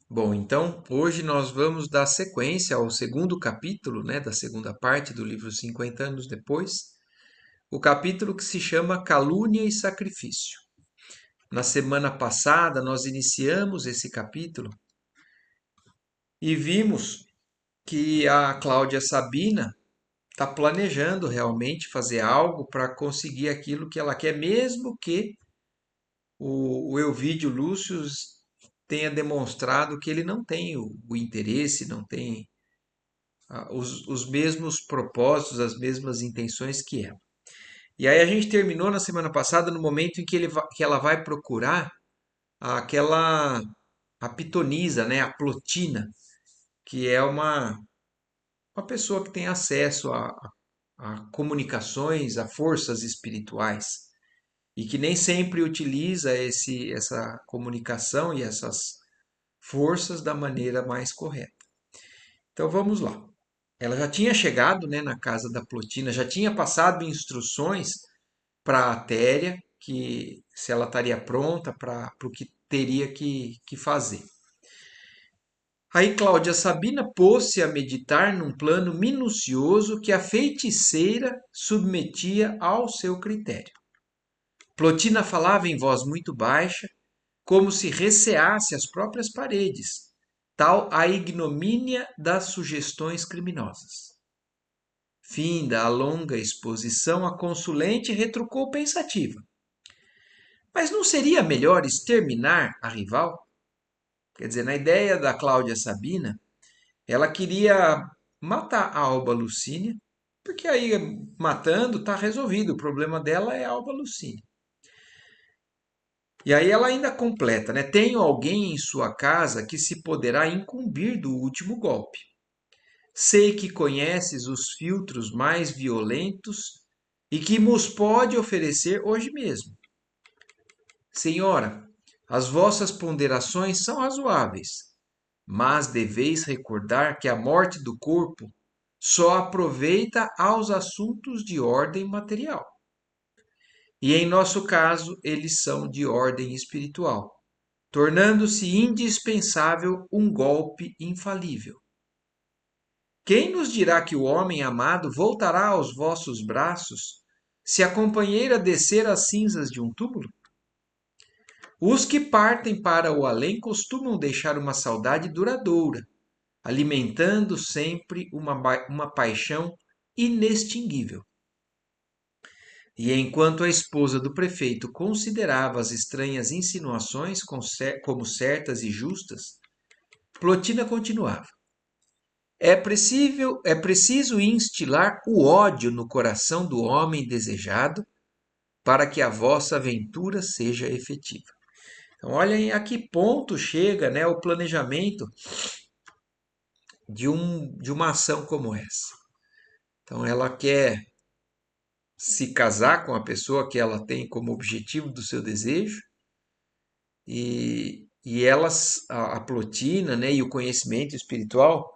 Bom, então hoje nós vamos dar sequência ao segundo capítulo, né, da segunda parte do livro 50 anos depois, o capítulo que se chama Calúnia e Sacrifício. Na semana passada nós iniciamos esse capítulo e vimos que a Cláudia Sabina está planejando realmente fazer algo para conseguir aquilo que ela quer, mesmo que o Elvídio Lúcio tenha demonstrado que ele não tem o interesse, não tem os mesmos propósitos, as mesmas intenções que ela. E aí a gente terminou na semana passada no momento em que, que ela vai procurar aquela a pitonisa, né, a Plotina, que é uma pessoa que tem acesso a comunicações, a forças espirituais e que nem sempre utiliza essa comunicação e essas forças da maneira mais correta. Então vamos lá. Ela já tinha chegado, né, na casa da Plotina, já tinha passado instruções para a Téria, que se ela estaria pronta para o que teria que fazer. Aí Cláudia Sabina pôs-se a meditar num plano minucioso que a feiticeira submetia ao seu critério. Plotina falava em voz muito baixa, como se receasse as próprias paredes, tal a ignomínia das sugestões criminosas. Finda a longa exposição, a consulente retrucou pensativa. Mas não seria melhor exterminar a rival? Quer dizer, na ideia da Cláudia Sabina, ela queria matar a Alba Lucínia, porque aí matando está resolvido, o problema dela é a Alba Lucínia. E aí ela ainda completa, né? Tenho alguém em sua casa que se poderá incumbir do último golpe. Sei que conheces os filtros mais violentos e que nos pode oferecer hoje mesmo. Senhora, as vossas ponderações são razoáveis, mas deveis recordar que a morte do corpo só aproveita aos assuntos de ordem material. E em nosso caso, eles são de ordem espiritual, tornando-se indispensável um golpe infalível. Quem nos dirá que o homem amado voltará aos vossos braços se a companheira descer as cinzas de um túmulo? Os que partem para o além costumam deixar uma saudade duradoura, alimentando sempre uma paixão inextinguível. E enquanto a esposa do prefeito considerava as estranhas insinuações como certas e justas, Plotina continuava. É preciso instilar o ódio no coração do homem desejado para que a vossa aventura seja efetiva. Então, olhem a que ponto chega, né, o planejamento de uma ação como essa. Então, ela quer se casar com a pessoa que ela tem como objetivo do seu desejo e elas, a Plotina, né, e o conhecimento espiritual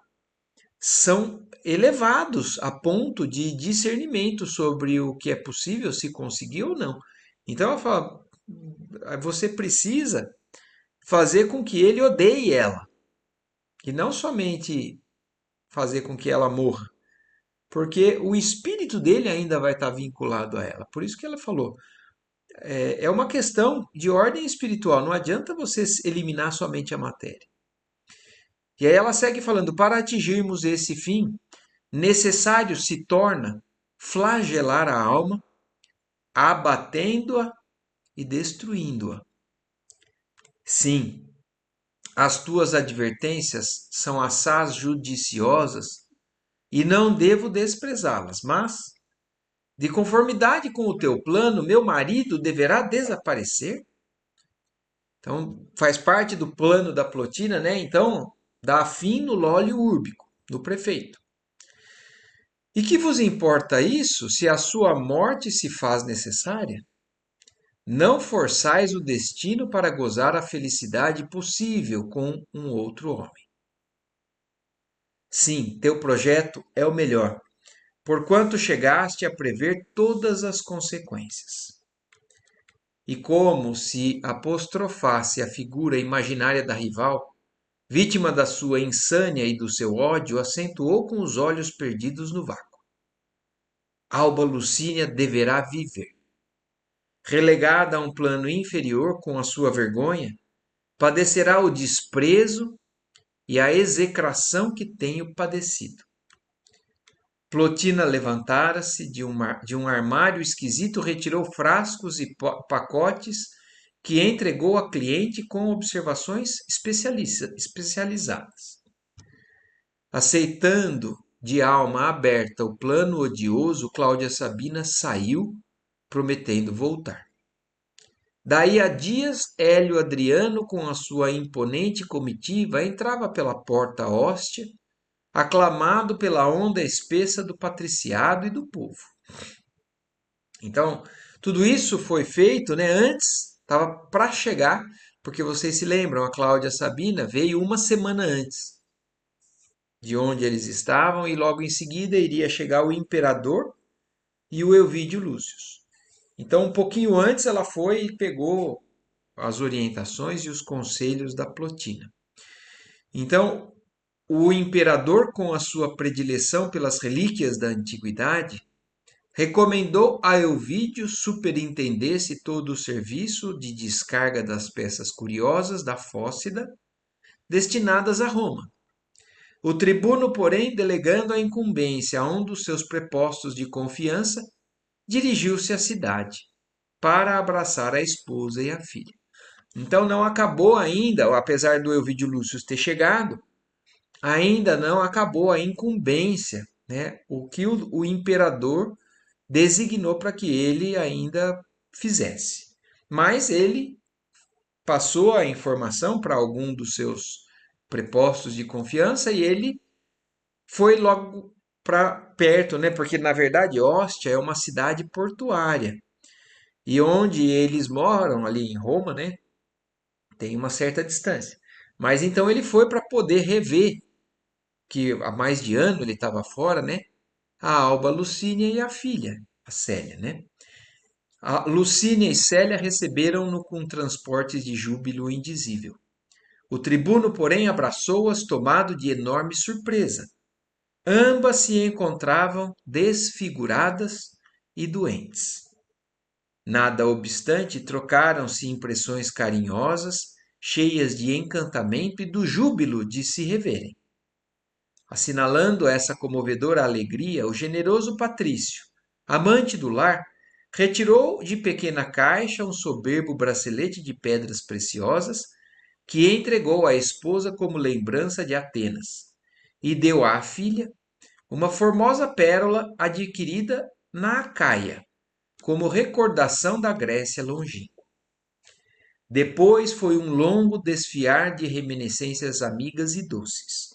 são elevados a ponto de discernimento sobre o que é possível se conseguir ou não. Então ela fala, você precisa fazer com que ele odeie ela, e não somente fazer com que ela morra, porque o espírito dele ainda vai estar vinculado a ela. Por isso que ela falou, é uma questão de ordem espiritual, não adianta você eliminar somente a matéria. E aí ela segue falando, para atingirmos esse fim, necessário se torna flagelar a alma, abatendo-a e destruindo-a. Sim, as tuas advertências são assaz judiciosas e não devo desprezá-las, mas, de conformidade com o teu plano, meu marido deverá desaparecer? Então, faz parte do plano da Plotina, né? Então, dá fim no lólio úrbico, do prefeito. E que vos importa isso se a sua morte se faz necessária? Não forçais o destino para gozar a felicidade possível com um outro homem. Sim, teu projeto é o melhor, porquanto chegaste a prever todas as consequências. E como se apostrofasse a figura imaginária da rival, Vítima da sua insânia e do seu ódio, acentuou com os olhos perdidos no vácuo. Alba Lucínia deverá viver. Relegada a um plano inferior com a sua vergonha, padecerá o desprezo e a execração que tenho padecido. Plotina levantara-se de um armário esquisito, retirou frascos e pacotes que entregou a cliente com observações especializadas. Aceitando de alma aberta o plano odioso, Cláudia Sabina saiu, prometendo voltar. Daí a dias, Hélio Adriano, com a sua imponente comitiva, entrava pela porta hóstia, aclamado pela onda espessa do patriciado e do povo. Então, tudo isso foi feito, né, antes, estava para chegar, porque vocês se lembram, a Cláudia Sabina veio uma semana antes de onde eles estavam e logo em seguida iria chegar o imperador e o Elvídio Lúcio. Então, um pouquinho antes ela foi e pegou as orientações e os conselhos da Plotina. Então, o imperador, com a sua predileção pelas relíquias da antiguidade, recomendou a Elvídio superintendesse todo o serviço de descarga das peças curiosas da Fócida destinadas a Roma. O tribuno, porém, delegando a incumbência a um dos seus prepostos de confiança, dirigiu-se à cidade para abraçar a esposa e a filha. Então não acabou ainda, apesar do Elvídio Lúcio ter chegado, ainda não acabou a incumbência, né? O que o imperador designou para que ele ainda fizesse. Mas ele passou a informação para algum dos seus prepostos de confiança e ele foi logo para perto, né? Porque na verdade Ostia é uma cidade portuária e onde eles moram ali em Roma, né? Tem uma certa distância. Mas então ele foi para poder rever que há mais de ano ele estava fora, né? A Alba Lucínia e a filha, a Célia, né? A Lucínia e Célia receberam-no com transportes de júbilo indizível. O tribuno, porém, abraçou-as tomado de enorme surpresa. Ambas se encontravam desfiguradas e doentes. Nada obstante, trocaram-se impressões carinhosas, cheias de encantamento e do júbilo de se reverem. Assinalando essa comovedora alegria, o generoso Patrício, amante do lar, retirou de pequena caixa um soberbo bracelete de pedras preciosas que entregou à esposa como lembrança de Atenas e deu à filha uma formosa pérola adquirida na Acaia, como recordação da Grécia longínqua. Depois foi um longo desfiar de reminiscências amigas e doces.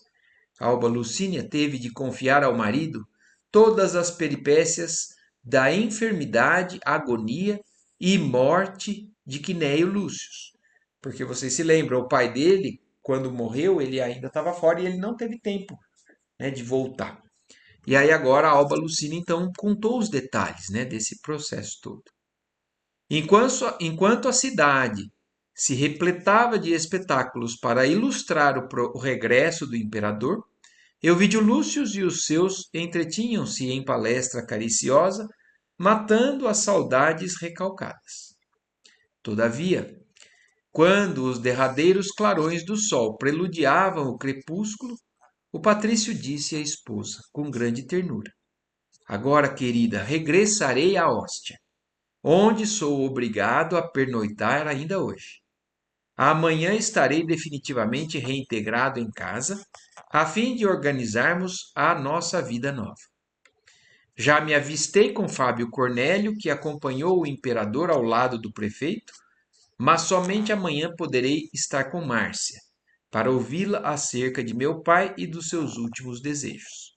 Alba Lucínia teve de confiar ao marido todas as peripécias da enfermidade, agonia e morte de Quinéio Lúcio. Porque vocês se lembram, o pai dele, quando morreu, ele ainda estava fora e ele não teve tempo, né, de voltar. E aí agora a Alba Lucínia então contou os detalhes, né, desse processo todo. Enquanto a cidade se repletava de espetáculos para ilustrar o regresso do imperador, Elvídio Lúcio e os seus entretinham-se em palestra cariciosa, matando as saudades recalcadas. Todavia, quando os derradeiros clarões do sol preludiavam o crepúsculo, o patrício disse à esposa, com grande ternura: Agora, querida, regressarei à hóstia, onde sou obrigado a pernoitar ainda hoje. Amanhã estarei definitivamente reintegrado em casa, a fim de organizarmos a nossa vida nova. Já me avistei com Fábio Cornélio, que acompanhou o imperador ao lado do prefeito, mas somente amanhã poderei estar com Márcia, para ouvi-la acerca de meu pai e dos seus últimos desejos.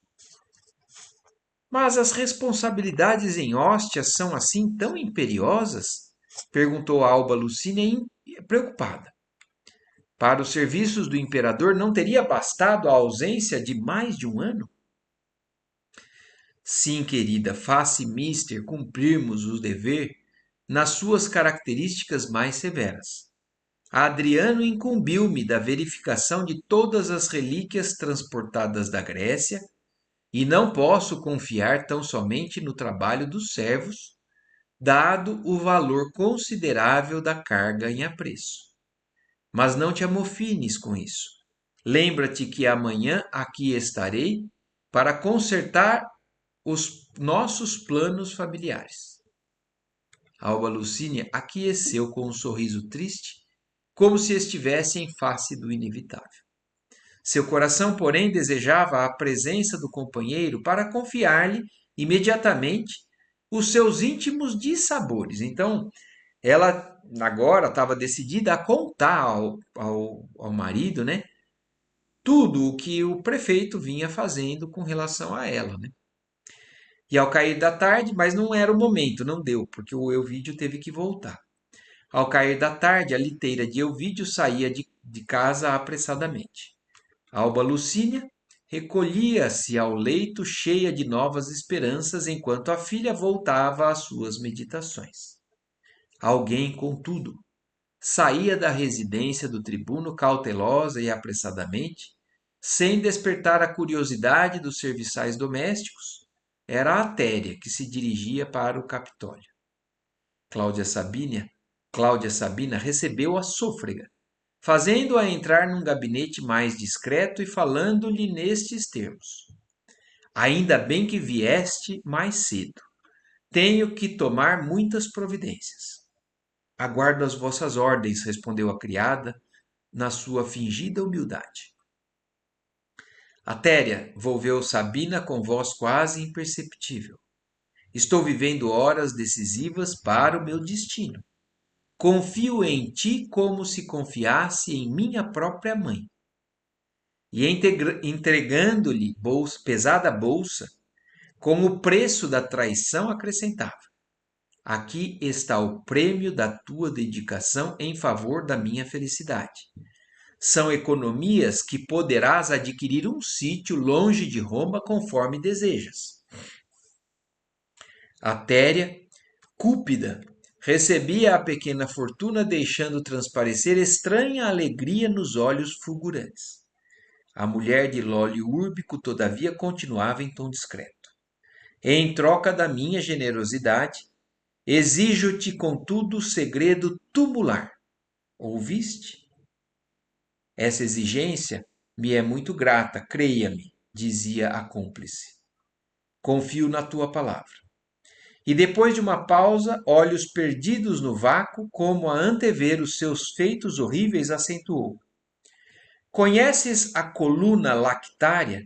Mas as responsabilidades em Hóstia são assim tão imperiosas? Perguntou Alba Lucínia preocupada. Para os serviços do imperador não teria bastado a ausência de mais de um ano? Sim, querida, faça mister cumprirmos o dever nas suas características mais severas. Adriano incumbiu-me da verificação de todas as relíquias transportadas da Grécia, e não posso confiar tão somente no trabalho dos servos, dado o valor considerável da carga em apreço. Mas não te amofines com isso. Lembra-te que amanhã aqui estarei para consertar os nossos planos familiares. Alba Lucínia aqueceu com um sorriso triste, como se estivesse em face do inevitável. Seu coração, porém, desejava a presença do companheiro para confiar-lhe imediatamente os seus íntimos dissabores. Então, ela agora estava decidida a contar ao marido, né, tudo o que o prefeito vinha fazendo com relação a ela, né? E ao cair da tarde, mas não era o momento, não deu, porque o Elvídio teve que voltar. Ao cair da tarde, a liteira de Elvídio saía de casa apressadamente. Alba Lucínia recolhia-se ao leito cheia de novas esperanças, enquanto a filha voltava às suas meditações. Alguém, contudo, saía da residência do tribuno cautelosa e apressadamente, sem despertar a curiosidade dos serviçais domésticos. Era a Téria que se dirigia para o Capitólio. Cláudia Sabina, Cláudia Sabina recebeu a sôfrega, fazendo-a entrar num gabinete mais discreto e falando-lhe nestes termos: Ainda bem que vieste mais cedo. Tenho que tomar muitas providências. Aguardo as vossas ordens, respondeu a criada, na sua fingida humildade. Atéria, volveu Sabina com voz quase imperceptível. Estou vivendo horas decisivas para o meu destino. Confio em ti como se confiasse em minha própria mãe. E entregando-lhe pesada bolsa, com o preço da traição, acrescentava: Aqui está o prêmio da tua dedicação em favor da minha felicidade. São economias que poderás adquirir um sítio longe de Roma conforme desejas. Atéria, cúpida, recebia a pequena fortuna deixando transparecer estranha alegria nos olhos fulgurantes. A mulher de Lólio Úrbico, todavia, continuava em tom discreto. Em troca da minha generosidade, exijo-te, contudo, segredo tumular. Ouviste? Essa exigência me é muito grata, creia-me, dizia a cúmplice. Confio na tua palavra. E depois de uma pausa, olhos perdidos no vácuo, como a antever os seus feitos horríveis, acentuou: Conheces a coluna lactária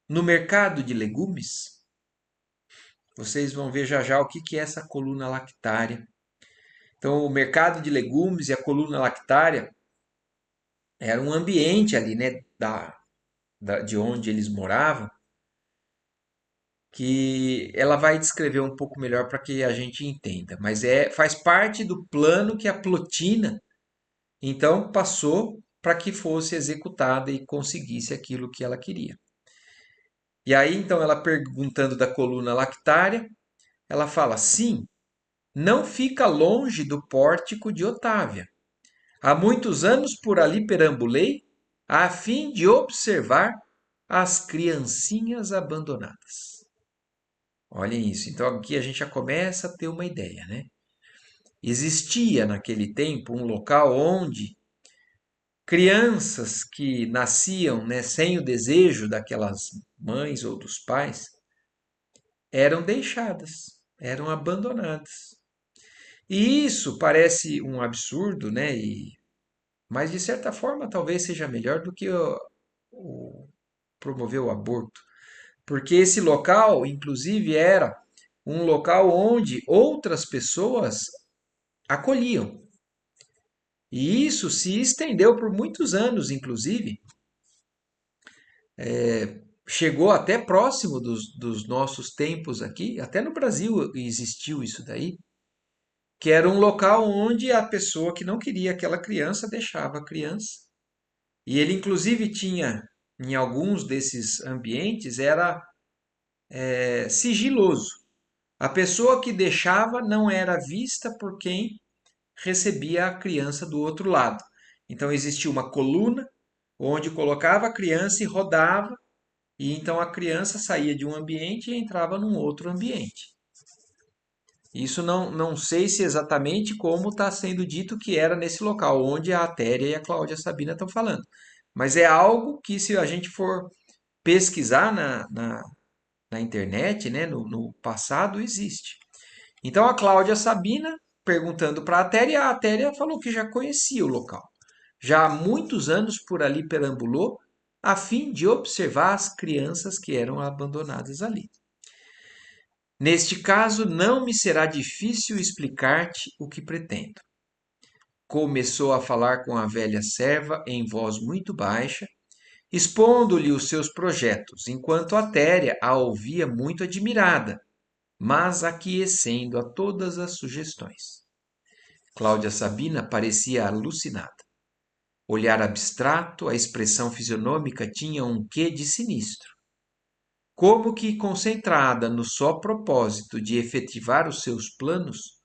no mercado de legumes? Vocês vão ver já já o que é essa coluna lactária. Então, o mercado de legumes e a coluna lactária era um ambiente ali, né, de onde eles moravam, que ela vai descrever um pouco melhor para que a gente entenda. Mas faz parte do plano que a Plotina, então, passou para que fosse executada e conseguisse aquilo que ela queria. E aí, então, ela perguntando da coluna lactária, ela fala: sim, não fica longe do pórtico de Otávia. Há muitos anos por ali perambulei, a fim de observar as criancinhas abandonadas. Olhem isso. Então aqui a gente já começa a ter uma ideia, né? Existia naquele tempo um local onde crianças que nasciam, né, sem o desejo daquelas mães ou dos pais eram deixadas, eram abandonadas. E isso parece um absurdo, né? Mas de certa forma talvez seja melhor do que promover o aborto. Porque esse local, inclusive, era um local onde outras pessoas acolhiam. E isso se estendeu por muitos anos, inclusive. Chegou até próximo dos nossos tempos aqui, até no Brasil existiu isso daí, que era um local onde a pessoa que não queria aquela criança deixava a criança. E ele, inclusive, tinha, em alguns desses ambientes, era sigiloso. A pessoa que deixava não era vista por quem recebia a criança do outro lado. Então existia uma coluna onde colocava a criança e rodava, e então a criança saía de um ambiente e entrava num outro ambiente. Isso não sei se exatamente como está sendo dito que era nesse local, onde a Atéria e a Cláudia Sabina estão falando. Mas é algo que, se a gente for pesquisar na internet, né, no passado, existe. Então a Cláudia Sabina, perguntando para a Atéria falou que já conhecia o local. Já há muitos anos por ali perambulou, a fim de observar as crianças que eram abandonadas ali. Neste caso, não me será difícil explicar-te o que pretendo. Começou a falar com a velha serva em voz muito baixa, expondo-lhe os seus projetos, enquanto a Téria a ouvia muito admirada, mas aquecendo a todas as sugestões. Cláudia Sabina parecia alucinada. Olhar abstrato, a expressão fisionômica tinha um quê de sinistro. Como que concentrada no só propósito de efetivar os seus planos,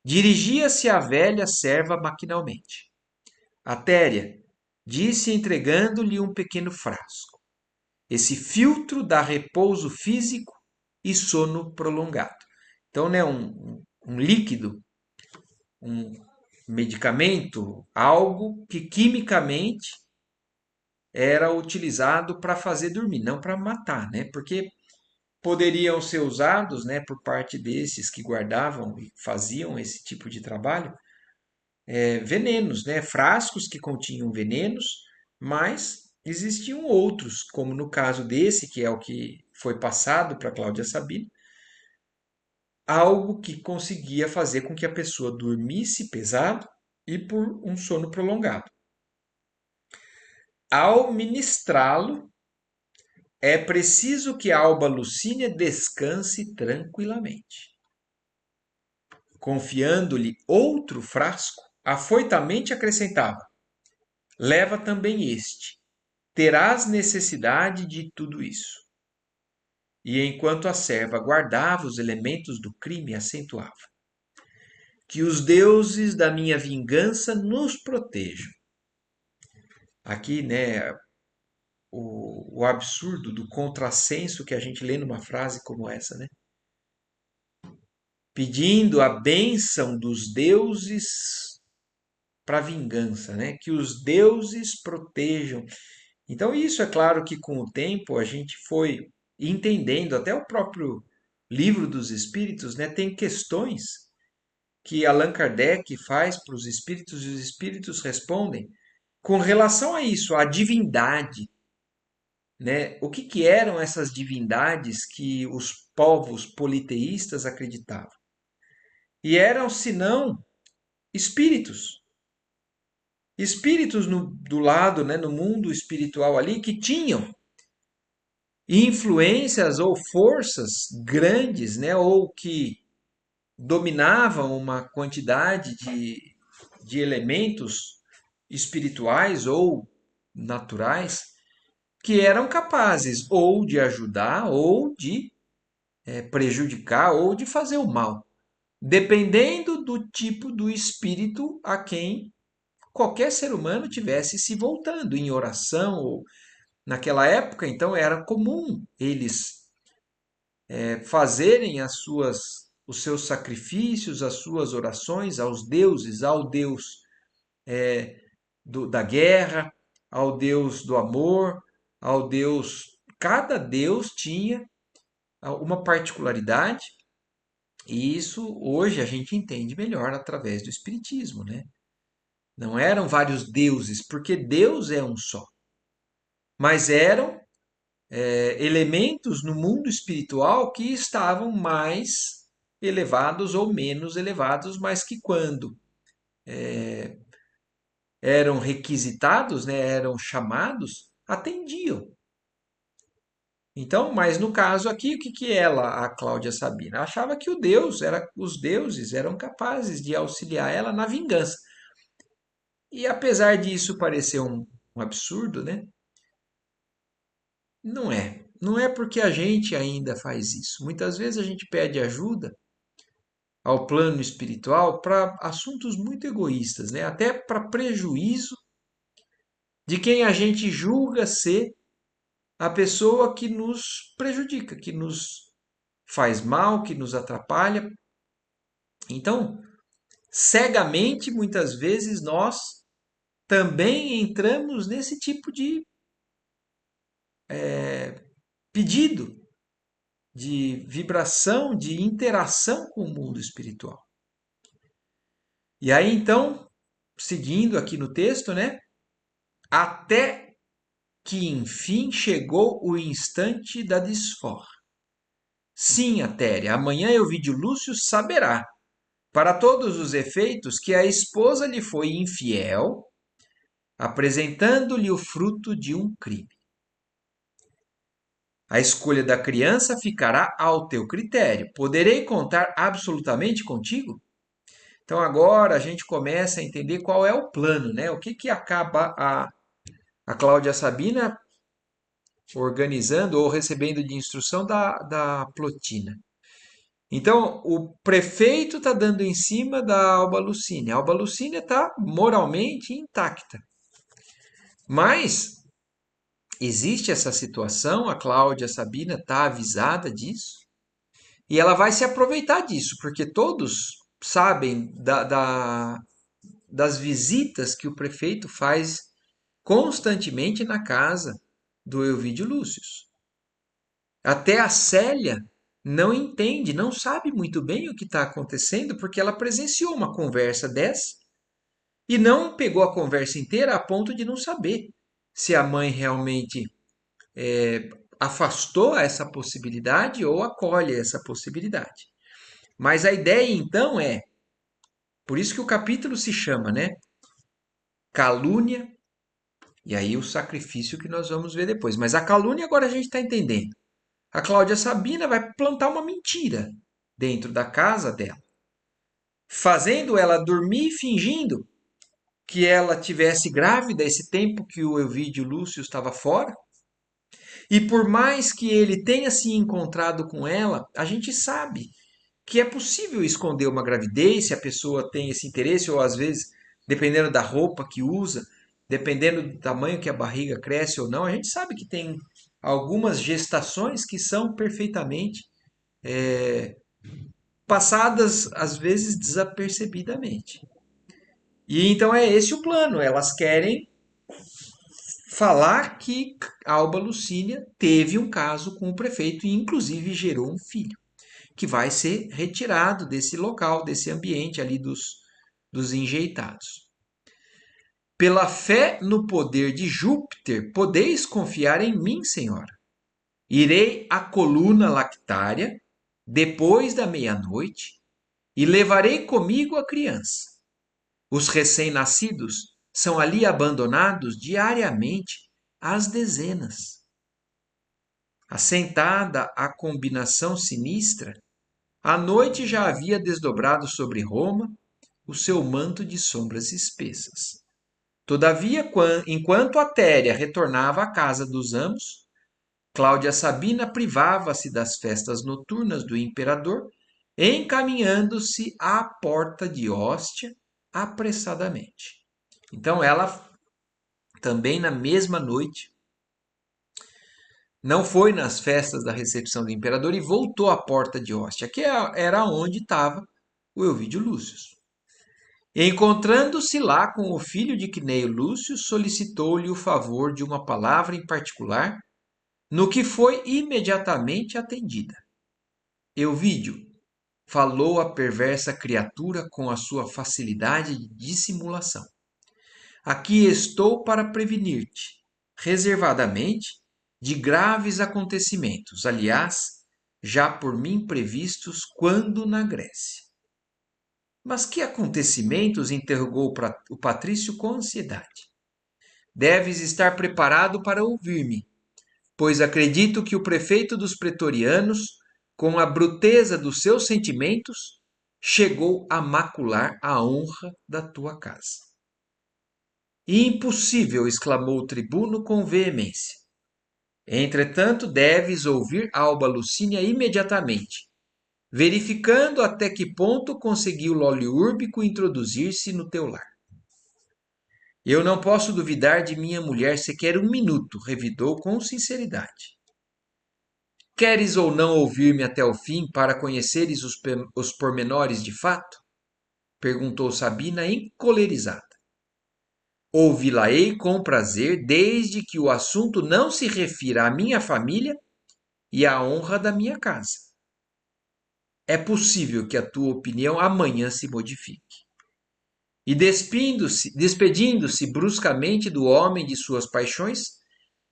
dirigia-se à velha serva maquinalmente. Atéria, disse entregando-lhe um pequeno frasco. Esse filtro dá repouso físico e sono prolongado. Então, né, um líquido, um medicamento, algo que quimicamente era utilizado para fazer dormir, não para matar, né? Porque poderiam ser usados, né, por parte desses que guardavam e faziam esse tipo de trabalho, venenos, né? Frascos que continham venenos, mas existiam outros, como no caso desse, que é o que foi passado para Cláudia Sabina, algo que conseguia fazer com que a pessoa dormisse pesado e por um sono prolongado. Ao ministrá-lo, é preciso que a alba Lucínia descanse tranquilamente. Confiando-lhe outro frasco, afoitamente acrescentava: leva também este. Terás necessidade de tudo isso. E enquanto a serva guardava os elementos do crime, acentuava: que os deuses da minha vingança nos protejam. Aqui, né, o absurdo do contrassenso que a gente lê numa frase como essa, né? Pedindo a bênção dos deuses para vingança, né? Que os deuses protejam. Então, isso é claro que com o tempo a gente foi entendendo, até o próprio livro dos espíritos, né? Tem questões que Allan Kardec faz para os espíritos e os espíritos respondem com relação a isso, a divindade, né? O que que eram essas divindades que os povos politeístas acreditavam? E eram, senão, espíritos. Espíritos do lado, né, no mundo espiritual ali, que tinham influências ou forças grandes, né, ou que dominavam uma quantidade de elementos espirituais ou naturais que eram capazes ou de ajudar, ou de prejudicar, ou de fazer o mal, dependendo do tipo do espírito a quem qualquer ser humano tivesse se voltando em oração. Ou naquela época, então, era comum eles fazerem os seus sacrifícios, as suas orações aos deuses, ao Deus da guerra, ao Deus do amor, ao Deus. Cada Deus tinha uma particularidade, e isso hoje a gente entende melhor através do Espiritismo, né? Não eram vários deuses, porque Deus é um só, mas eram elementos no mundo espiritual que estavam mais elevados ou menos elevados, mas que quando eram requisitados, né, eram chamados, atendiam. Então, mas no caso aqui, o que que ela, a Cláudia Sabina, achava que os deuses eram capazes de auxiliar ela na vingança. E apesar disso parecer um absurdo, né? Não é. Não é porque a gente ainda faz isso. Muitas vezes a gente pede ajuda ao plano espiritual para assuntos muito egoístas, né? Até para prejuízo de quem a gente julga ser a pessoa que nos prejudica, que nos faz mal, que nos atrapalha. Então, cegamente, muitas vezes nós também entramos nesse tipo de pedido, de vibração, de interação com o mundo espiritual. E aí, então, seguindo aqui no texto, né? Até que enfim chegou o instante da desforra. Sim, Atéria, amanhã Elvídio Lúcio saberá, para todos os efeitos, que a esposa lhe foi infiel, apresentando-lhe o fruto de um crime. A escolha da criança ficará ao teu critério. Poderei contar absolutamente contigo? Então agora a gente começa a entender qual é o plano, né? O que acaba a Cláudia Sabina organizando ou recebendo de instrução da Plotina. Então, o prefeito está dando em cima da Alba Lucínia. A Alba Lucínia está moralmente intacta. Mas existe essa situação, a Cláudia Sabina está avisada disso, e ela vai se aproveitar disso, porque todos sabem das visitas que o prefeito faz constantemente na casa do Elvídio Lúcio. Até a Célia não entende, não sabe muito bem o que está acontecendo, porque ela presenciou uma conversa dessa e não pegou a conversa inteira a ponto de não saber se a mãe realmente afastou essa possibilidade ou acolhe essa possibilidade. Mas a ideia então é, por isso que o capítulo se chama, né? Calúnia, e aí o sacrifício que nós vamos ver depois. Mas a calúnia agora a gente está entendendo. A Cláudia Sabina vai plantar uma mentira dentro da casa dela, fazendo ela dormir fingindo que ela tivesse grávida esse tempo que o Elvídio Lúcio estava fora. E por mais que ele tenha se encontrado com ela, a gente sabe que é possível esconder uma gravidez se a pessoa tem esse interesse, ou às vezes, dependendo da roupa que usa, dependendo do tamanho que a barriga cresce ou não, a gente sabe que tem algumas gestações que são perfeitamente passadas, às vezes, desapercebidamente. E então é esse o plano. Elas querem falar que Alba Lucínia teve um caso com o prefeito e, inclusive, gerou um filho, que vai ser retirado desse local, desse ambiente ali dos enjeitados. Pela fé no poder de Júpiter, podeis confiar em mim, senhora. Irei à coluna lactária, depois da meia-noite, e levarei comigo a criança. Os recém-nascidos são ali abandonados diariamente às dezenas. Assentada a combinação sinistra, a noite já havia desdobrado sobre Roma o seu manto de sombras espessas. Todavia, enquanto Atéria retornava à casa dos amos, Cláudia Sabina privava-se das festas noturnas do imperador, encaminhando-se à porta de Hóstia apressadamente. Então, ela também na mesma noite não foi nas festas da recepção do imperador e voltou à porta de Hóstia, que era onde estava o Elvídio Lúcio. Encontrando-se lá com o filho de Cneio Lúcio, solicitou-lhe o favor de uma palavra em particular, no que foi imediatamente atendida. Elvídio, falou a perversa criatura com a sua facilidade de dissimulação. Aqui estou para prevenir-te, reservadamente, de graves acontecimentos, aliás, já por mim previstos quando na Grécia. Mas que acontecimentos? Interrogou o patrício com ansiedade. Deves estar preparado para ouvir-me, pois acredito que o prefeito dos pretorianos, com a bruteza dos seus sentimentos, chegou a macular a honra da tua casa. Impossível! Exclamou o tribuno com veemência. Entretanto, deves ouvir Alba Lucínia imediatamente. verificando até que ponto conseguiu o óleo úrbico introduzir-se no teu lar. Eu não posso duvidar de minha mulher sequer um minuto, revidou com sinceridade. Queres ou não ouvir-me até o fim para conheceres os pormenores de fato? Perguntou Sabina encolerizada. Ouvi-la-ei com prazer, desde que o assunto não se refira à minha família e à honra da minha casa. É possível que a tua opinião amanhã se modifique. E despedindo-se bruscamente do homem de suas paixões,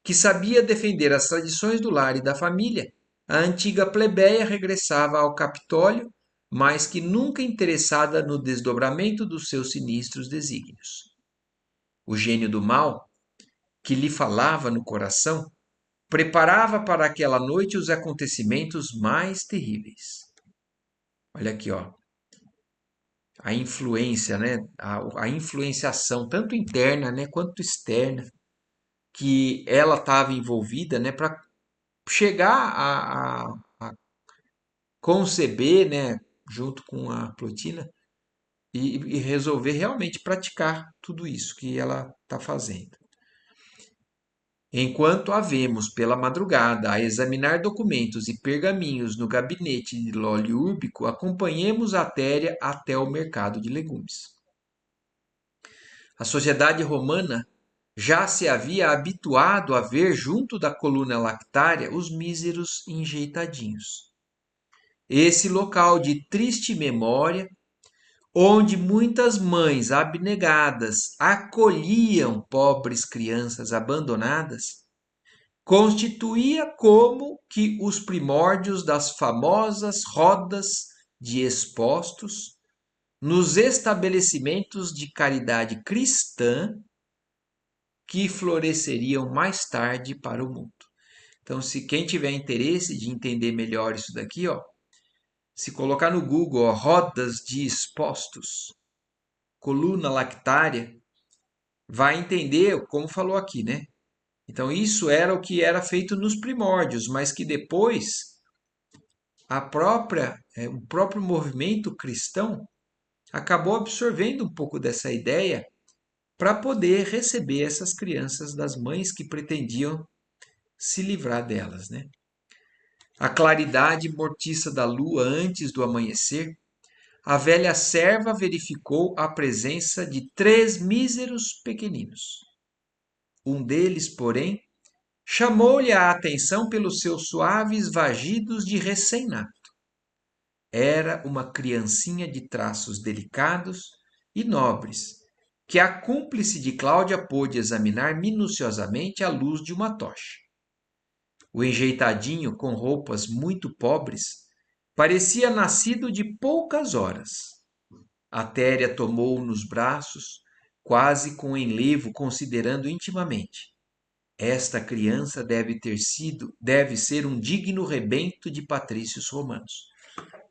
que sabia defender as tradições do lar e da família, a antiga plebeia regressava ao Capitólio, mais que nunca interessada no desdobramento dos seus sinistros desígnios. O gênio do mal, que lhe falava no coração, preparava para aquela noite os acontecimentos mais terríveis. Olha aqui, ó, a influência, né, a influenciação tanto interna, né, quanto externa que ela estava envolvida, né, para chegar a conceber, né, junto com a Plotina e resolver realmente praticar tudo isso que ela está fazendo. Enquanto a vemos pela madrugada a examinar documentos e pergaminhos no gabinete de Lólio Úrbico, acompanhemos a Téria até o mercado de legumes. A sociedade romana já se havia habituado a ver junto da coluna lactária os míseros enjeitadinhos. Esse local de triste memória, onde muitas mães abnegadas acolhiam pobres crianças abandonadas, constituía como que os primórdios das famosas rodas de expostos nos estabelecimentos de caridade cristã que floresceriam mais tarde para o mundo. Então, se quem tiver interesse de entender melhor isso daqui, ó, se colocar no Google, ó, rodas de expostos, coluna lactária, vai entender como falou aqui, né? Então, isso era o que era feito nos primórdios, mas que depois o próprio movimento cristão acabou absorvendo um pouco dessa ideia para poder receber essas crianças das mães que pretendiam se livrar delas, né? A claridade mortiça da lua antes do amanhecer, a velha serva verificou a presença de 3 míseros pequeninos. Um deles, porém, chamou-lhe a atenção pelos seus suaves vagidos de recém-nato. Era uma criancinha de traços delicados e nobres, que a cúmplice de Cláudia pôde examinar minuciosamente à luz de uma tocha. O enjeitadinho, com roupas muito pobres, parecia nascido de poucas horas. A Téria tomou-o nos braços, quase com enlevo, considerando intimamente. Esta criança deve ser um digno rebento de patrícios romanos.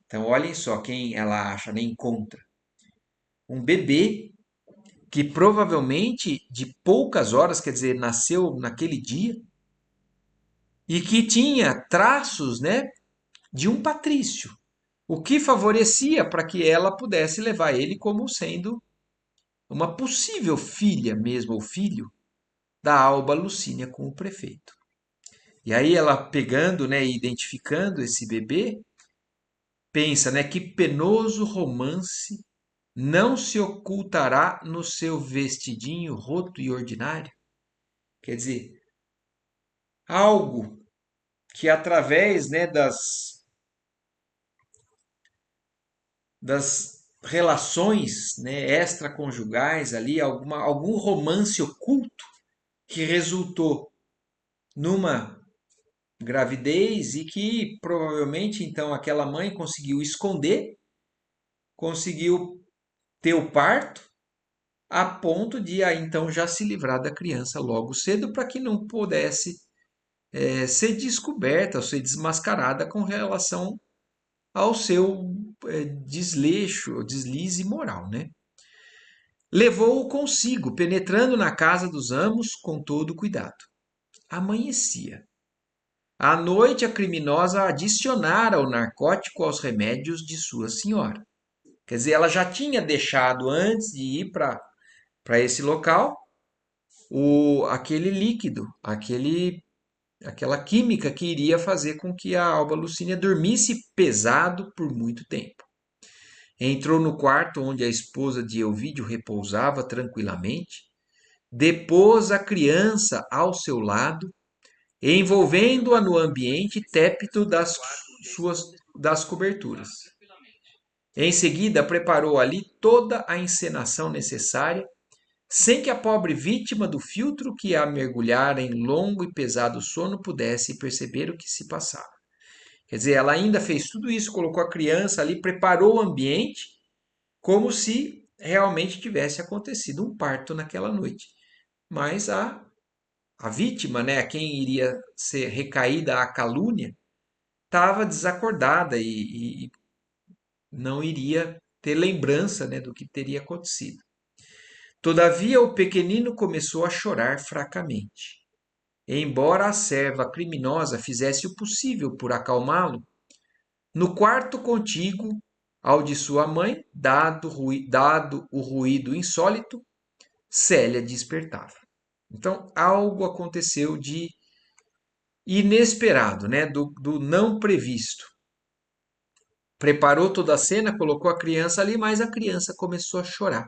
Então, olhem só quem ela acha, nem encontra. Um bebê que provavelmente de poucas horas, quer dizer, nasceu naquele dia, e que tinha traços, né, de um patrício, o que favorecia para que ela pudesse levar ele como sendo uma possível filha mesmo, ou filho, da Alba Lucínia com o prefeito. E aí ela pegando, né, e identificando esse bebê, pensa, né, que penoso romance não se ocultará no seu vestidinho roto e ordinário. Quer dizer, algo que através, né, das relações, né, extraconjugais ali, algum romance oculto que resultou numa gravidez e que provavelmente então aquela mãe conseguiu esconder, conseguiu ter o parto a ponto de aí então já se livrar da criança logo cedo para que não pudesse ser descoberta ou ser desmascarada com relação ao seu desleixo, deslize moral, né? Levou-o consigo, penetrando na casa dos amos com todo cuidado. Amanhecia. À noite, a criminosa adicionara o narcótico aos remédios de sua senhora. Quer dizer, ela já tinha deixado antes de ir para esse local aquele líquido, aquela química que iria fazer com que a Alba Lucínia dormisse pesado por muito tempo. Entrou no quarto onde a esposa de Elvídio repousava tranquilamente, depôs a criança ao seu lado, envolvendo-a no ambiente tépido das coberturas. Em seguida, preparou ali toda a encenação necessária, sem que a pobre vítima do filtro que a mergulhara em longo e pesado sono pudesse perceber o que se passava. Quer dizer, ela ainda fez tudo isso, colocou a criança ali, preparou o ambiente, como se realmente tivesse acontecido um parto naquela noite. Mas a vítima, né, a quem iria ser recaída a calúnia, estava desacordada e não iria ter lembrança, né, do que teria acontecido. Todavia, o pequenino começou a chorar fracamente. Embora a serva criminosa fizesse o possível por acalmá-lo, no quarto contíguo ao de sua mãe, dado o ruído insólito, Célia despertava. Então, algo aconteceu de inesperado, né? do não previsto. Preparou toda a cena, colocou a criança ali, mas a criança começou a chorar.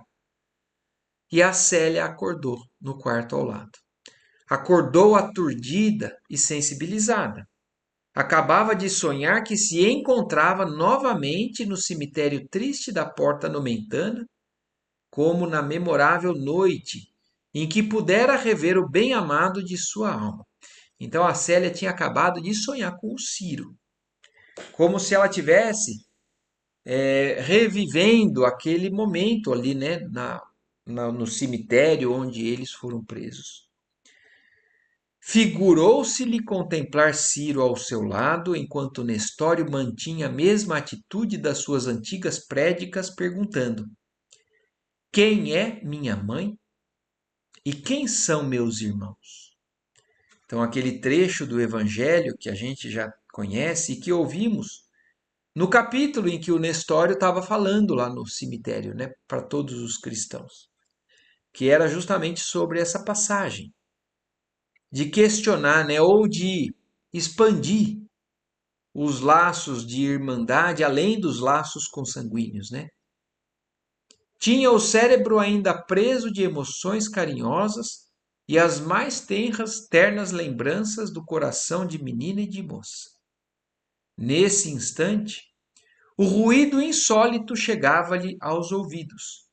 E a Célia acordou no quarto ao lado. Acordou aturdida e sensibilizada. Acabava de sonhar que se encontrava novamente no cemitério triste da Porta Nomentana, como na memorável noite em que pudera rever o bem-amado de sua alma. Então a Célia tinha acabado de sonhar com o Ciro, como se ela tivesse revivendo aquele momento ali, né, no cemitério onde eles foram presos. Figurou-se-lhe contemplar Ciro ao seu lado, enquanto Nestório mantinha a mesma atitude das suas antigas prédicas, perguntando: Quem é minha mãe? E quem são meus irmãos? Então, aquele trecho do Evangelho que a gente já conhece e que ouvimos no capítulo em que o Nestório estava falando lá no cemitério, né, para todos os cristãos, que era justamente sobre essa passagem, de questionar, né, ou de expandir os laços de irmandade além dos laços consanguíneos, né? Tinha o cérebro ainda preso de emoções carinhosas e as mais ternas lembranças do coração de menina e de moça. Nesse instante, o ruído insólito chegava-lhe aos ouvidos.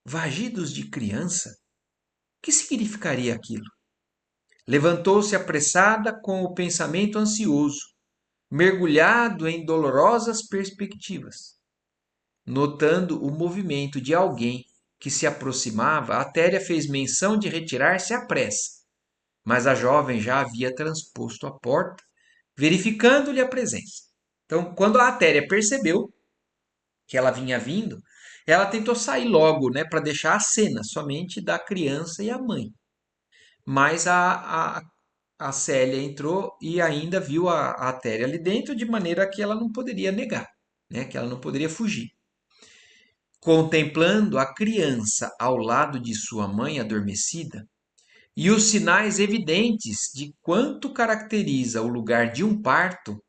Vagidos de criança? Que significaria aquilo? Levantou-se apressada com o pensamento ansioso, mergulhado em dolorosas perspectivas. Notando o movimento de alguém que se aproximava, a Téria fez menção de retirar-se à pressa, mas a jovem já havia transposto a porta, verificando-lhe a presença. Então, quando a Téria percebeu que ela vinha vindo, ela tentou sair logo, né, para deixar a cena somente da criança e a mãe. Mas a Célia entrou e ainda viu a Téria ali dentro, de maneira que ela não poderia negar, né, que ela não poderia fugir. Contemplando a criança ao lado de sua mãe adormecida, e os sinais evidentes de quanto caracteriza o lugar de um parto,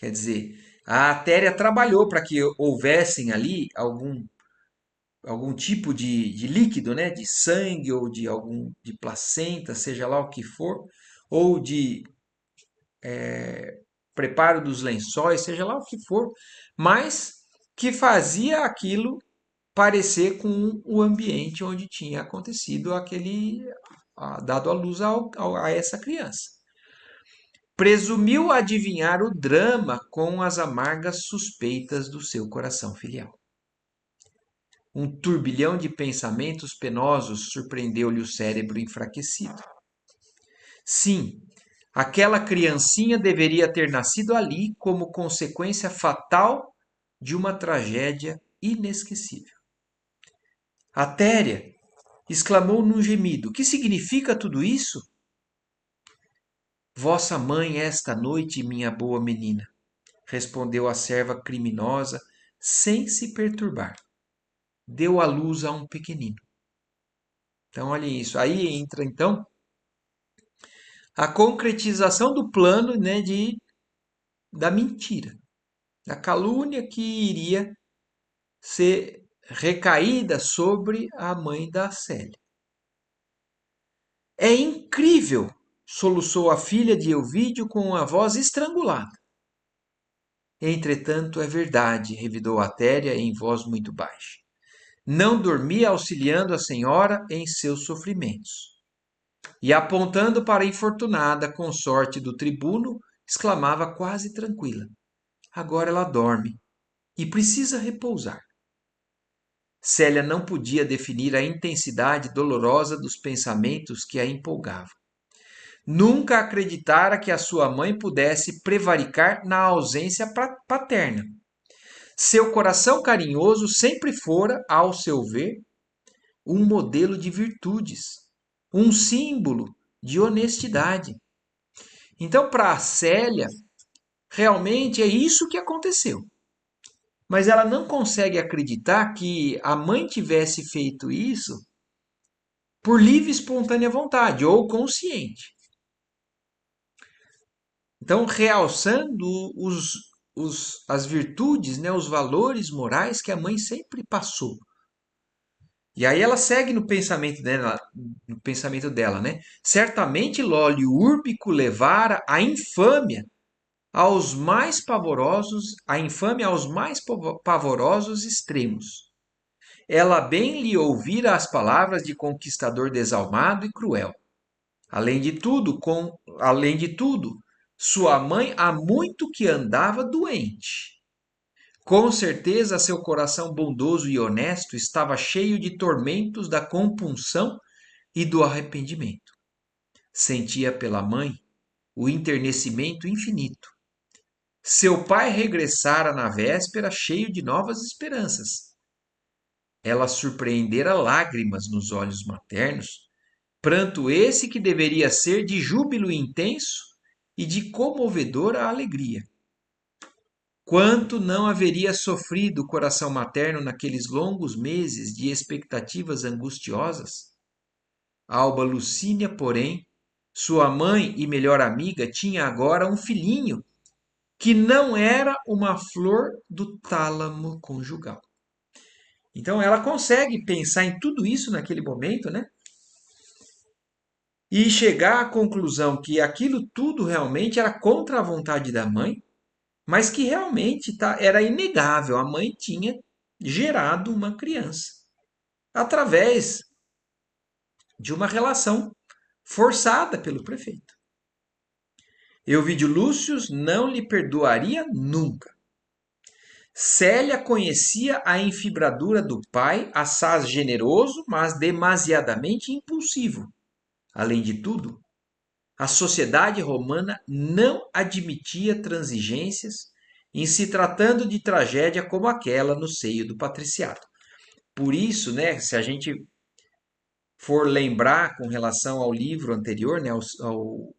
quer dizer, a artéria trabalhou para que houvessem ali algum tipo de líquido, né, de sangue ou de placenta, seja lá o que for, ou de preparo dos lençóis, seja lá o que for, mas que fazia aquilo parecer com o ambiente onde tinha acontecido dado a luz a essa criança. Presumiu adivinhar o drama com as amargas suspeitas do seu coração filial. Um turbilhão de pensamentos penosos surpreendeu-lhe o cérebro enfraquecido. Sim, aquela criancinha deveria ter nascido ali como consequência fatal de uma tragédia inesquecível. Atéria exclamou num gemido: Que significa tudo isso? Vossa mãe esta noite, minha boa menina, respondeu a serva criminosa, sem se perturbar. Deu à luz a um pequenino. Então, olhem isso. Aí entra, então, a concretização do plano, né, da mentira, da calúnia que iria ser recaída sobre a mãe da Célia. É incrível, soluçou a filha de Elvídio com a voz estrangulada. Entretanto, é verdade, revidou Atéria em voz muito baixa. Não dormia auxiliando a senhora em seus sofrimentos. E apontando para a infortunada consorte do tribuno, exclamava quase tranquila: agora ela dorme e precisa repousar. Célia não podia definir a intensidade dolorosa dos pensamentos que a empolgavam. Nunca acreditara que a sua mãe pudesse prevaricar na ausência paterna. Seu coração carinhoso sempre fora, ao seu ver, um modelo de virtudes, um símbolo de honestidade. Então, para a Célia, realmente é isso que aconteceu. Mas ela não consegue acreditar que a mãe tivesse feito isso por livre e espontânea vontade ou consciente. Então, realçando as virtudes, né, os valores morais que a mãe sempre passou. E aí ela segue no pensamento dela, né? Certamente Lólio Úrbico levara a infâmia aos mais pavorosos extremos. Ela bem lhe ouvira as palavras de conquistador desalmado e cruel. Além de tudo, sua mãe há muito que andava doente. Com certeza seu coração bondoso e honesto estava cheio de tormentos da compunção e do arrependimento. Sentia pela mãe o enternecimento infinito. Seu pai regressara na véspera cheio de novas esperanças. Ela surpreendera lágrimas nos olhos maternos, pranto esse que deveria ser de júbilo intenso e de comovedora alegria. Quanto não haveria sofrido o coração materno naqueles longos meses de expectativas angustiosas? Alba Lucínia, porém, sua mãe e melhor amiga, tinha agora um filhinho que não era uma flor do tálamo conjugal. Então ela consegue pensar em tudo isso naquele momento, né? E chegar à conclusão que aquilo tudo realmente era contra a vontade da mãe, mas que realmente era inegável, a mãe tinha gerado uma criança através de uma relação forçada pelo prefeito. Elvídio Lúcio não lhe perdoaria nunca. Célia conhecia a enfibradura do pai, assaz generoso, mas demasiadamente impulsivo. Além de tudo, a sociedade romana não admitia transigências em se tratando de tragédia como aquela no seio do patriciado. Por isso, né, se a gente for lembrar com relação ao livro anterior, né,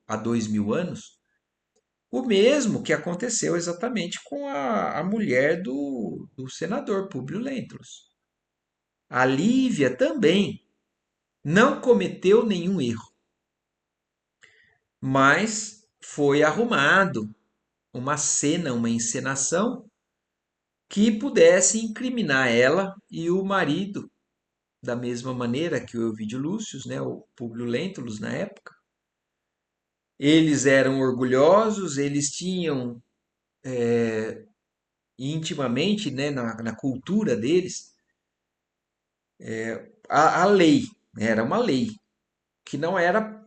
há 2000 anos, o mesmo que aconteceu exatamente com a mulher do senador Públio Lentulus. A Lívia também não cometeu nenhum erro, mas foi arrumado uma cena, uma encenação que pudesse incriminar ela e o marido, da mesma maneira que o Ovidio Lúcio, né, o Públio Lentulus na época. Eles eram orgulhosos, eles tinham intimamente, né, na cultura deles, a lei, né, era uma lei, que não era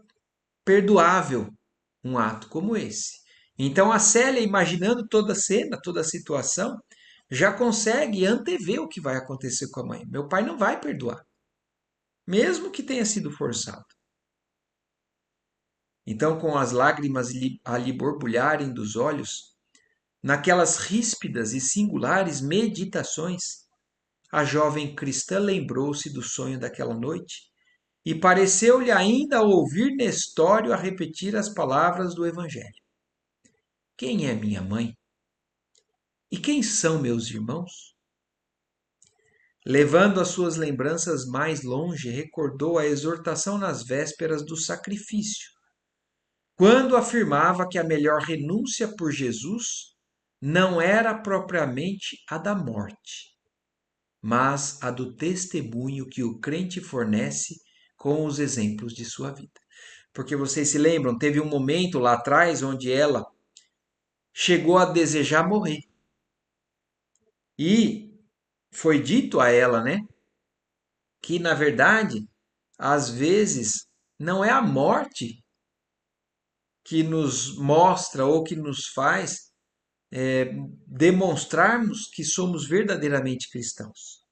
perdoável um ato como esse. Então a Célia, imaginando toda a cena, toda a situação, já consegue antever o que vai acontecer com a mãe. Meu pai não vai perdoar, mesmo que tenha sido forçado. Então, com as lágrimas a lhe borbulharem dos olhos, naquelas ríspidas e singulares meditações, a jovem cristã lembrou-se do sonho daquela noite e pareceu-lhe ainda ouvir Nestório a repetir as palavras do Evangelho. Quem é minha mãe? E quem são meus irmãos? Levando as suas lembranças mais longe, recordou a exortação nas vésperas do sacrifício, quando afirmava que a melhor renúncia por Jesus não era propriamente a da morte, mas a do testemunho que o crente fornece com os exemplos de sua vida. Porque vocês se lembram, teve um momento lá atrás onde ela chegou a desejar morrer. E foi dito a ela, né, que na verdade, às vezes, não é a morte que nos mostra ou que nos faz demonstrarmos que somos verdadeiramente cristãos.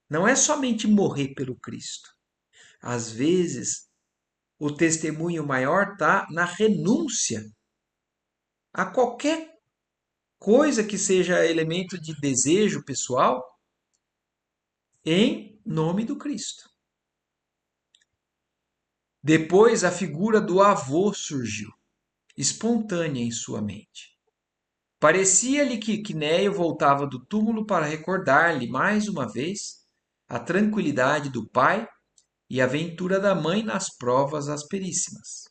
Não é somente morrer pelo Cristo. Às vezes, o testemunho maior está na renúncia a qualquer coisa que seja elemento de desejo pessoal em nome do Cristo. Depois, a figura do avô surgiu, espontânea em sua mente. Parecia-lhe que Quinéio voltava do túmulo para recordar-lhe mais uma vez a tranquilidade do pai e a ventura da mãe nas provas asperíssimas.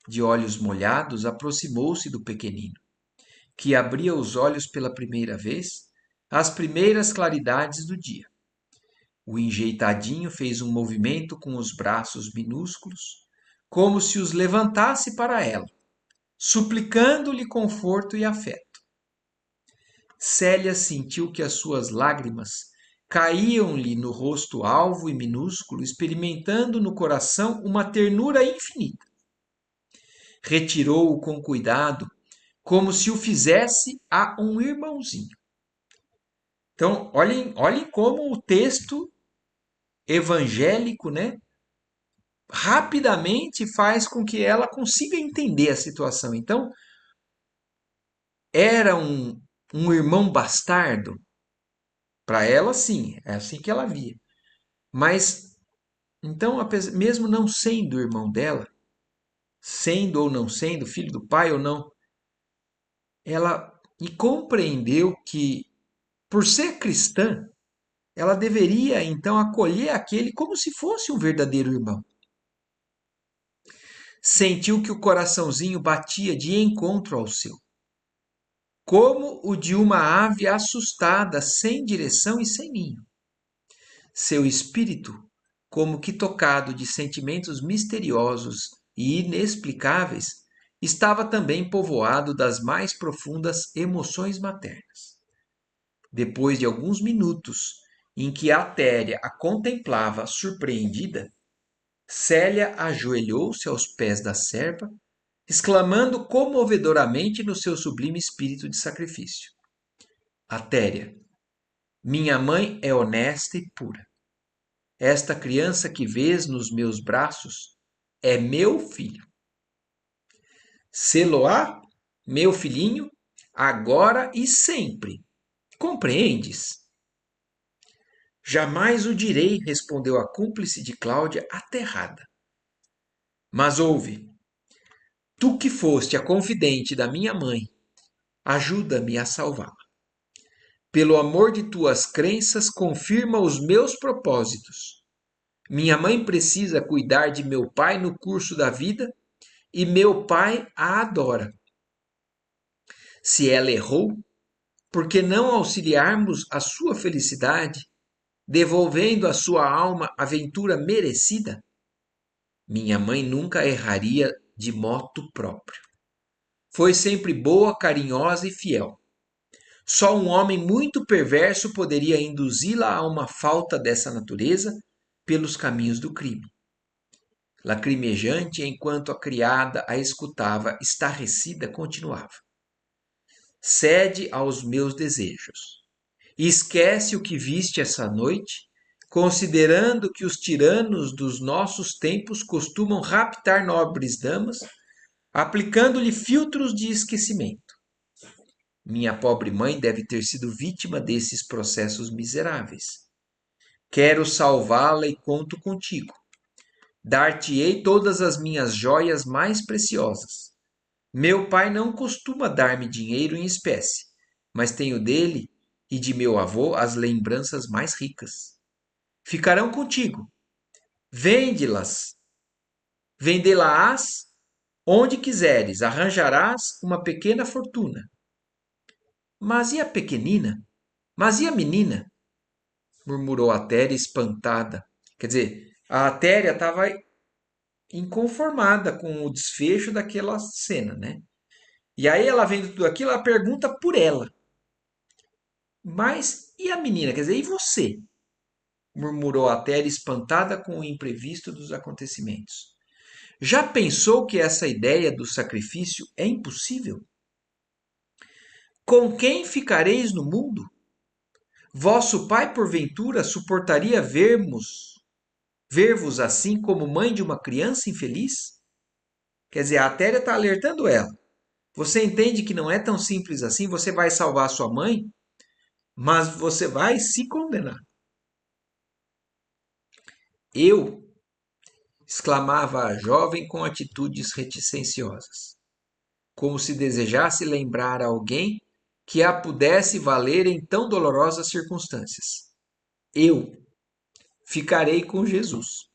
De olhos molhados, aproximou-se do pequenino, que abria os olhos pela primeira vez às primeiras claridades do dia. O enjeitadinho fez um movimento com os braços minúsculos, como se os levantasse para ela, suplicando-lhe conforto e afeto. Célia sentiu que as suas lágrimas caíam-lhe no rosto alvo e minúsculo, experimentando no coração uma ternura infinita. Retirou-o com cuidado, como se o fizesse a um irmãozinho. Então, olhem como o texto evangélico, né, rapidamente faz com que ela consiga entender a situação. Então, era um irmão bastardo? Para ela, sim, é assim que ela via. Mas, então, mesmo não sendo irmão dela, sendo ou não sendo, filho do pai ou não, ela compreendeu que, por ser cristã, ela deveria então acolher aquele como se fosse um verdadeiro irmão. Sentiu que o coraçãozinho batia de encontro ao seu, como o de uma ave assustada, sem direção e sem ninho. Seu espírito, como que tocado de sentimentos misteriosos e inexplicáveis, estava também povoado das mais profundas emoções maternas. Depois de alguns minutos em que Atéria a contemplava surpreendida, Célia ajoelhou-se aos pés da serva, exclamando comovedoramente no seu sublime espírito de sacrifício: Atéria, minha mãe é honesta e pura. Esta criança que vês nos meus braços é meu filho. Sê-lo-á, meu filhinho, agora e sempre. Compreendes? Jamais o direi, respondeu a cúmplice de Cláudia, aterrada. Mas ouve, tu que foste a confidente da minha mãe, ajuda-me a salvá-la. Pelo amor de tuas crenças, confirma os meus propósitos. Minha mãe precisa cuidar de meu pai no curso da vida e meu pai a adora. Se ela errou, por que não auxiliarmos a sua felicidade, devolvendo à sua alma a ventura merecida? Minha mãe nunca erraria de moto próprio. Foi sempre boa, carinhosa e fiel. Só um homem muito perverso poderia induzi-la a uma falta dessa natureza pelos caminhos do crime. Lacrimejante, enquanto a criada a escutava estarrecida, continuava: Cede aos meus desejos. E esquece o que viste essa noite, considerando que os tiranos dos nossos tempos costumam raptar nobres damas, aplicando-lhe filtros de esquecimento. Minha pobre mãe deve ter sido vítima desses processos miseráveis. Quero salvá-la e conto contigo. Dar-te-ei todas as minhas joias mais preciosas. Meu pai não costuma dar-me dinheiro em espécie, mas tenho dele e de meu avô as lembranças mais ricas. Ficarão contigo. Vende-las, vendê-las onde quiseres, arranjarás uma pequena fortuna. Mas e a pequenina? Mas e a menina? Murmurou a Téria espantada. Quer dizer, a Téria estava inconformada com o desfecho daquela cena, né? E aí ela vendo tudo aquilo, ela pergunta por ela. Mas e a menina? Quer dizer, e você? Murmurou a Téria espantada com o imprevisto dos acontecimentos. Já pensou que essa ideia do sacrifício é impossível? Com quem ficareis no mundo? Vosso pai, porventura, suportaria ver-vos assim como mãe de uma criança infeliz? Quer dizer, a Téria está alertando ela. Você entende que não é tão simples assim? Você vai salvar sua mãe, mas você vai se condenar. Eu, exclamava a jovem com atitudes reticenciosas, como se desejasse lembrar a alguém que a pudesse valer em tão dolorosas circunstâncias. Eu ficarei com Jesus.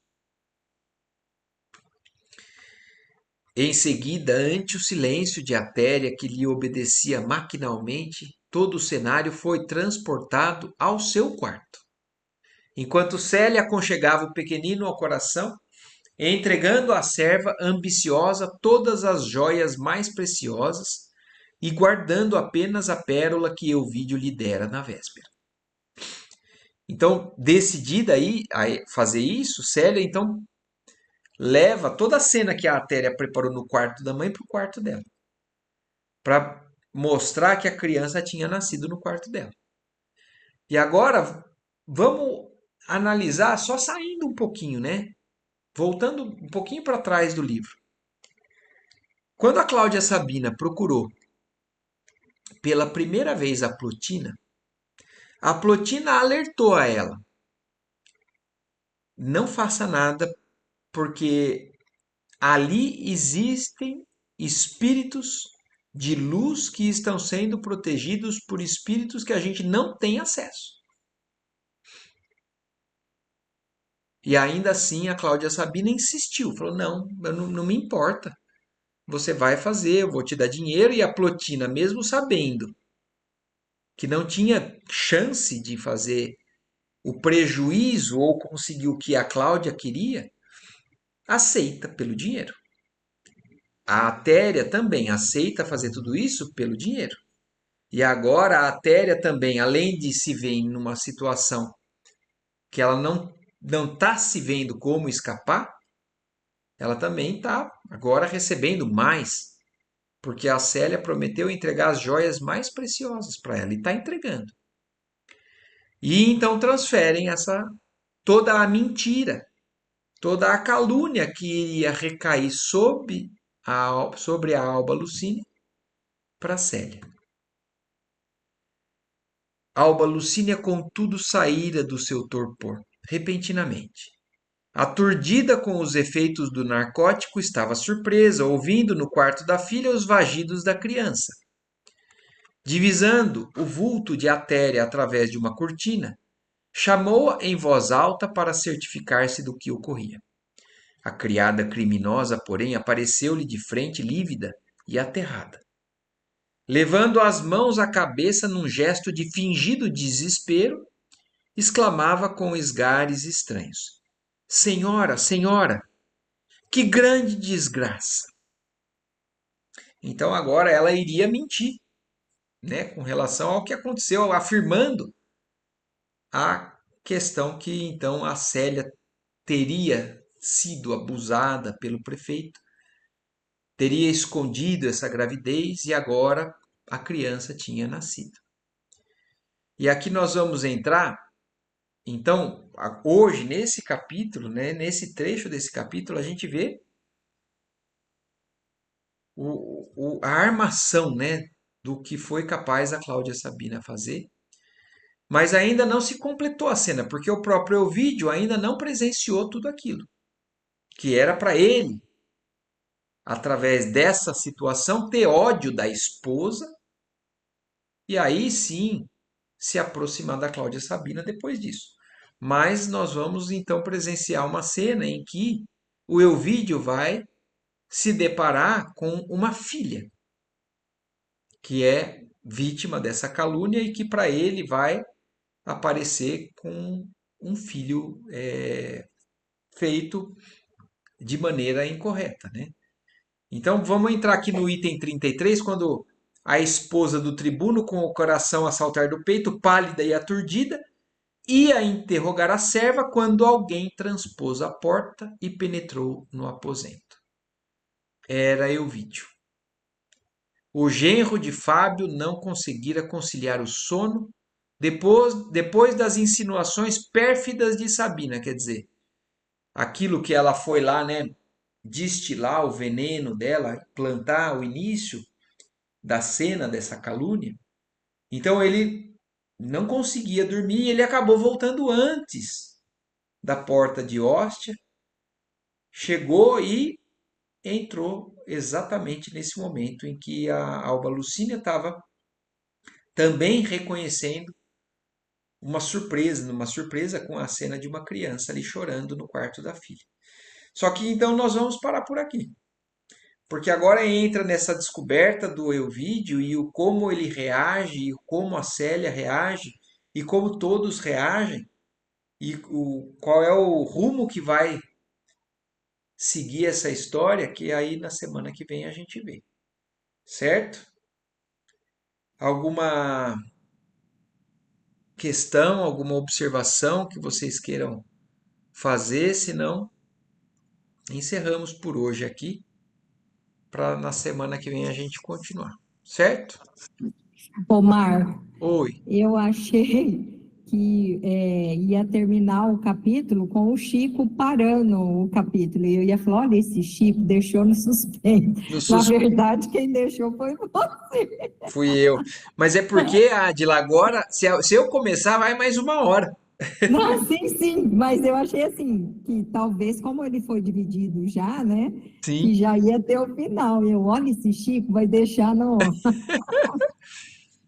Em seguida, ante o silêncio de Atéria, que lhe obedecia maquinalmente, todo o cenário foi transportado ao seu quarto. Enquanto Célia aconchegava o pequenino ao coração, entregando à serva ambiciosa todas as joias mais preciosas e guardando apenas a pérola que Euvídio lhe dera na véspera. Então, decidida aí a fazer isso, Célia então leva toda a cena que a Atéria preparou no quarto da mãe para o quarto dela, para mostrar que a criança tinha nascido no quarto dela. E agora vamos analisar, só saindo um pouquinho, né? Voltando um pouquinho para trás do livro. Quando a Cláudia Sabina procurou pela primeira vez a Plotina alertou a ela: não faça nada, porque ali existem espíritos de luz que estão sendo protegidos por espíritos que a gente não tem acesso. E ainda assim a Cláudia Sabina insistiu, falou: não, não me importa. Você vai fazer, eu vou te dar dinheiro. E a Plotina, mesmo sabendo que não tinha chance de fazer o prejuízo ou conseguir o que a Cláudia queria, aceita pelo dinheiro. A Atéria também aceita fazer tudo isso pelo dinheiro. E agora a Atéria também, além de se ver numa situação que ela não está se vendo como escapar, ela também está agora recebendo mais, porque a Célia prometeu entregar as joias mais preciosas para ela e está entregando. E então transferem toda a mentira, toda a calúnia que iria recair sobre a Alba Lucínia para Célia. Alba Lucínia, contudo, saíra do seu torpor, repentinamente. Aturdida com os efeitos do narcótico, estava surpresa, ouvindo no quarto da filha os vagidos da criança. Divisando o vulto de Atéria através de uma cortina, chamou-a em voz alta para certificar-se do que ocorria. A criada criminosa, porém, apareceu-lhe de frente lívida e aterrada. Levando as mãos à cabeça num gesto de fingido desespero, exclamava com esgares estranhos: Senhora, senhora, que grande desgraça! Então agora ela iria mentir, né, com relação ao que aconteceu, afirmando a questão que então a Célia teria sido abusada pelo prefeito, teria escondido essa gravidez e agora a criança tinha nascido. E aqui nós vamos entrar, então, hoje nesse capítulo, né, nesse trecho desse capítulo, a gente vê a armação, né, do que foi capaz a Cláudia Sabina fazer, mas ainda não se completou a cena, porque o próprio Ovídio ainda não presenciou tudo aquilo que era para ele, através dessa situação, ter ódio da esposa e aí sim se aproximar da Cláudia Sabina depois disso. Mas nós vamos então presenciar uma cena em que o Elvídio vai se deparar com uma filha, que é vítima dessa calúnia e que para ele vai aparecer com um filho feito de maneira incorreta, né? Então vamos entrar aqui no item 33, quando a esposa do tribuno, com o coração a saltar do peito, pálida e aturdida, ia interrogar a serva quando alguém transpôs a porta e penetrou no aposento. Era Elvídio. O genro de Fábio não conseguira conciliar o sono depois das insinuações pérfidas de Sabina, quer dizer, aquilo que ela foi lá, né, destilar o veneno dela, plantar o início da cena dessa calúnia. Então ele não conseguia dormir e ele acabou voltando antes da porta de Hóstia, chegou e entrou exatamente nesse momento em que a Alba Lucínia estava também reconhecendo numa surpresa com a cena de uma criança ali chorando no quarto da filha. Só que então nós vamos parar por aqui. Porque agora entra nessa descoberta do Elvídio e o como ele reage, e como a Célia reage, e como todos reagem, e qual é o rumo que vai seguir essa história, que aí na semana que vem a gente vê. Certo? Alguma questão, alguma observação que vocês queiram fazer? Se não, encerramos por hoje aqui, para na semana que vem a gente continuar. Certo? Omar, Oi. eu achei que ia terminar o capítulo com o Chico parando o capítulo. E eu ia falar, olha, esse Chico deixou no suspense. No Na sus... verdade, quem deixou foi você. Fui eu. Mas é porque, Adila, agora, se eu começar, vai mais uma hora. Não, sim, sim, mas eu achei assim, que talvez, como ele foi dividido já, né, que Sim. já ia ter o final. Eu, olha, esse Chico vai deixar Tá?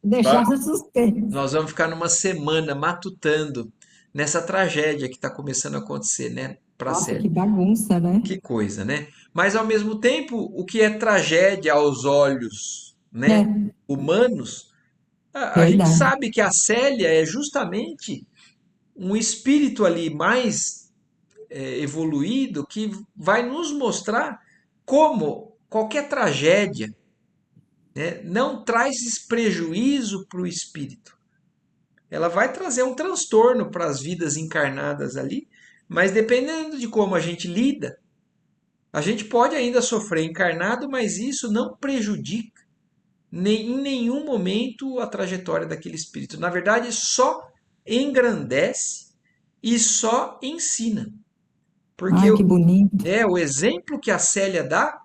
deixar no suspense. Nós vamos ficar numa semana matutando nessa tragédia que está começando a acontecer, né? Para a Nossa, Célia. que bagunça, né? Que coisa, né? Mas ao mesmo tempo, o que é tragédia aos olhos, né, É, humanos, a gente verdade. sabe que a Célia é justamente um espírito ali mais evoluído que vai nos mostrar como qualquer tragédia, né, não traz prejuízo para o espírito. Ela vai trazer um transtorno para as vidas encarnadas ali, mas dependendo de como a gente lida, a gente pode ainda sofrer encarnado, mas isso não prejudica em nenhum momento a trajetória daquele espírito. Na verdade, só engrandece e só ensina. Porque Ai, que bonito. o exemplo que a Célia dá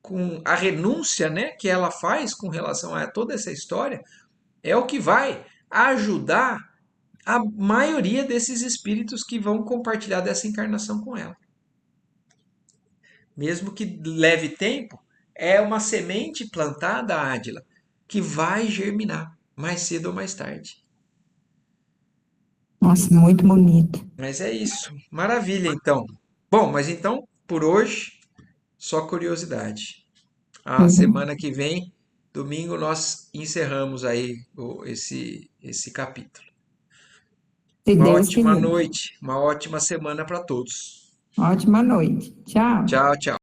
com a renúncia, né, que ela faz com relação a toda essa história, é o que vai ajudar a maioria desses espíritos que vão compartilhar dessa encarnação com ela. Mesmo que leve tempo, é uma semente plantada, Ádila, que vai germinar mais cedo ou mais tarde. Nossa, muito bonito. Mas é isso. Maravilha, então. Bom, mas então, por hoje, só curiosidade. A Uhum. semana que vem, domingo, nós encerramos aí esse capítulo. Se Uma Deus ótima quiser. noite, uma ótima semana para todos. Ótima noite. Tchau. Tchau, tchau.